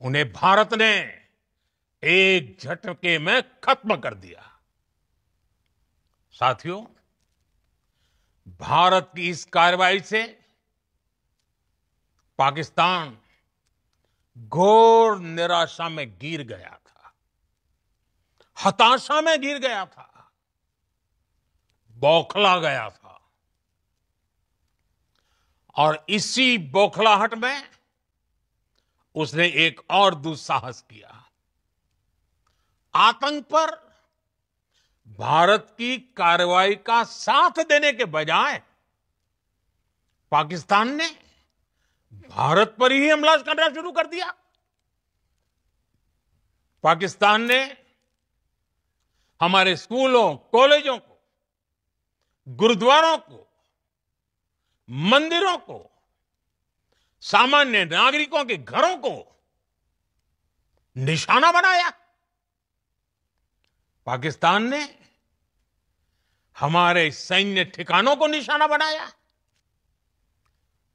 उन्हें भारत ने एक झटके में खत्म कर दिया। साथियों, भारत की इस कार्रवाई से पाकिस्तान घोर निराशा में गिर गया था, हताशा में गिर गया था, बौखला गया था। और इसी बौखलाहट में उसने एक और दुस्साहस किया। आतंक पर भारत की कार्रवाई का साथ देने के बजाय पाकिस्तान ने भारत पर ही हमला करना शुरू कर दिया। पाकिस्तान ने हमारे स्कूलों, कॉलेजों को, गुरुद्वारों को, मंदिरों को, सामान्य नागरिकों के घरों को निशाना बनाया। पाकिस्तान ने हमारे सैन्य ठिकानों को निशाना बनाया।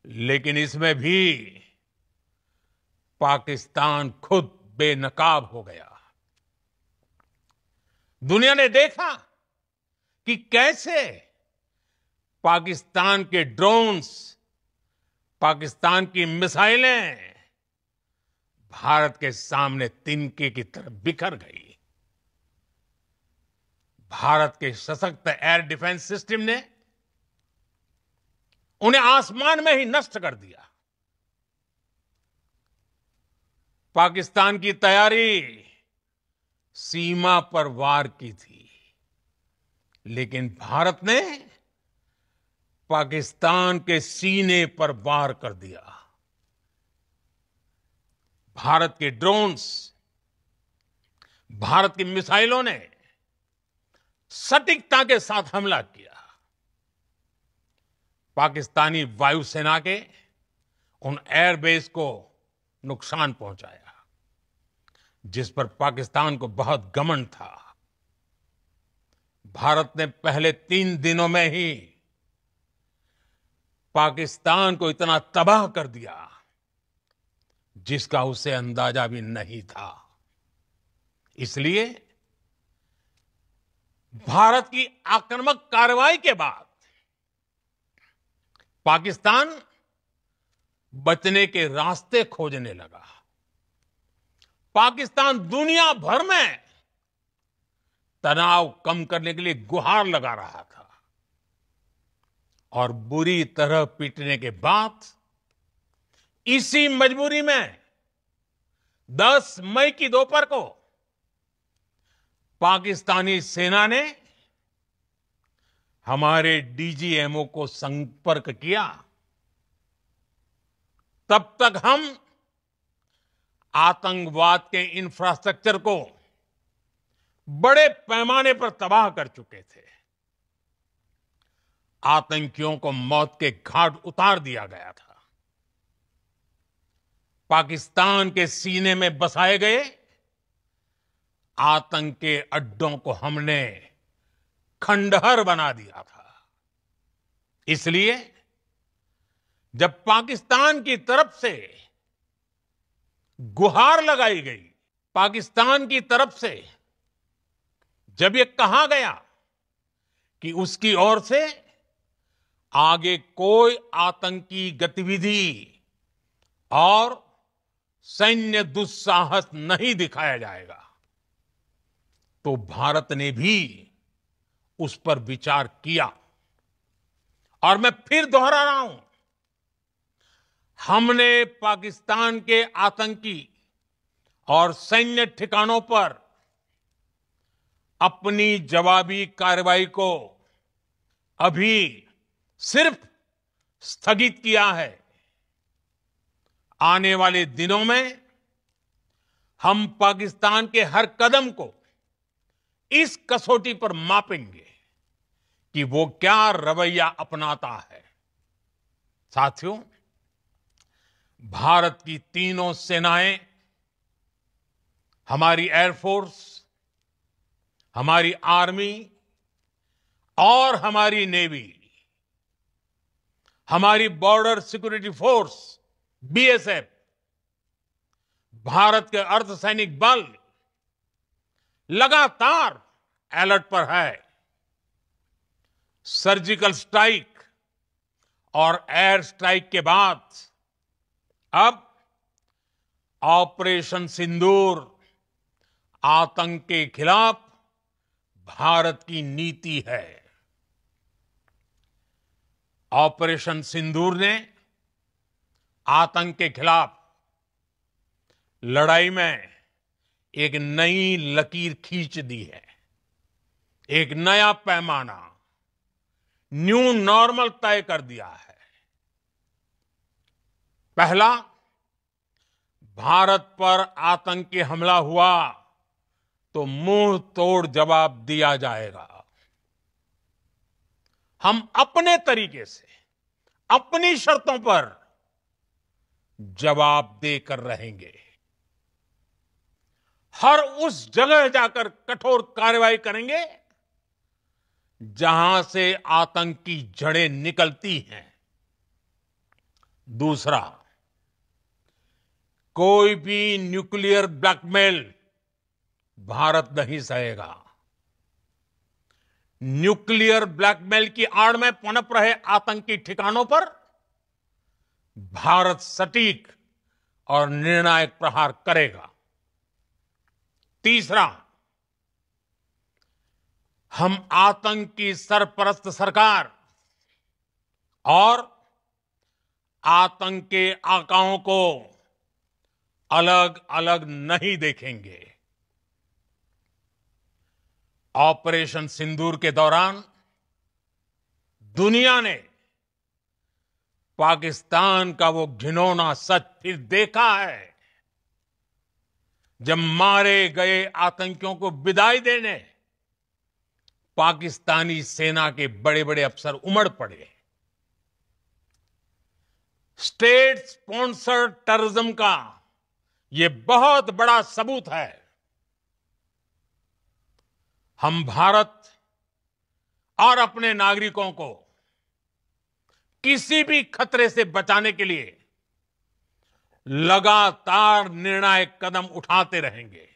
लेकिन इसमें भी पाकिस्तान खुद बेनकाब हो गया। दुनिया ने देखा कि कैसे पाकिस्तान के ड्रोन्स, पाकिस्तान की मिसाइलें भारत के सामने तिनके की तरह बिखर गई। भारत के सशक्त एयर डिफेंस सिस्टम ने उन्हें आसमान में ही नष्ट कर दिया। पाकिस्तान की तैयारी सीमा पर वार की थी, लेकिन भारत ने पाकिस्तान के सीने पर वार कर दिया। भारत के ड्रोन्स, भारत की मिसाइलों ने सटीकता के साथ हमला किया। पाकिस्तानी वायुसेना के उन एयरबेस को नुकसान पहुंचाया जिस पर पाकिस्तान को बहुत घमंड था। भारत ने पहले 3 दिनों में ही पाकिस्तान को इतना तबाह कर दिया जिसका उसे अंदाजा भी नहीं था। इसलिए भारत की आक्रामक कार्रवाई के बाद पाकिस्तान बचने के रास्ते खोजने लगा। पाकिस्तान दुनिया भर में तनाव कम करने के लिए गुहार लगा रहा था और बुरी तरह पीटने के बाद इसी मजबूरी में 10 मई की दोपहर को पाकिस्तानी सेना ने हमारे डीजीएमओ को संपर्क किया। तब तक हम आतंकवाद के इंफ्रास्ट्रक्चर को बड़े पैमाने पर तबाह कर चुके थे। आतंकियों को मौत के घाट उतार दिया गया था। पाकिस्तान के सीने में बसाए गए आतंक के अड्डों को हमने खंडहर बना दिया था। इसलिए जब पाकिस्तान की तरफ से गुहार लगाई गई, पाकिस्तान की तरफ से जब ये कहा गया कि उसकी ओर से आगे कोई आतंकी गतिविधि और सैन्य दुस्साहस नहीं दिखाया जाएगा, तो भारत ने भी उस पर विचार किया। और मैं फिर दोहरा रहा हूं, हमने पाकिस्तान के आतंकी और सैन्य ठिकानों पर अपनी जवाबी कार्रवाई को अभी सिर्फ स्थगित किया है। आने वाले दिनों में हम पाकिस्तान के हर कदम को इस कसौटी पर मापेंगे कि वो क्या रवैया अपनाता है। साथियों, भारत की तीनों सेनाएं, हमारी एयरफोर्स, हमारी आर्मी और हमारी नेवी, हमारी border security force BSF, Bharat के अर्धसैनिक बल लगातार अलर्ट पर है। सर्जिकल स्ट्राइक और एयर स्ट्राइक के बाद अब ऑपरेशन सिंदूर आतंक के खिलाफ भारत की नीति है। ऑपरेशन सिंदूर ने आतंक के खिलाफ लड़ाई में एक नई लकीर खींच दी है। एक नया पैमाना, न्यू नॉर्मल तय कर दिया है। पहला, भारत पर आतंकी हमला हुआ तो मुंह तोड़ जवाब दिया जाएगा। हम अपने तरीके से, अपनी शर्तों पर जवाब देकर रहेंगे। हर उस जगह जाकर कठोर कार्रवाई करेंगे जहां से आतंक की जड़ें निकलती हैं। दूसरा, कोई भी न्यूक्लियर ब्लैकमेल भारत नहीं सहेगा। न्यूक्लियर ब्लैकमेल की आड़ में पनप रहे आतंकी ठिकानों पर भारत सटीक और निर्णायक प्रहार करेगा। तीसरा, हम आतंक की सरपरस्त सरकार और आतंक के आकाओं को अलग अलग नहीं देखेंगे। ऑपरेशन सिंदूर के दौरान दुनिया ने पाकिस्तान का वो घिनौना सच फिर देखा है, जब मारे गए आतंकियों को विदाई देने पाकिस्तानी सेना के बड़े बड़े अफसर उमड़ पड़े। स्टेट स्पॉन्सर्ड टेररिज्म का ये बहुत बड़ा सबूत है। हम भारत और अपने नागरिकों को किसी भी खतरे से बचाने के लिए लगातार निर्णायक कदम उठाते रहेंगे।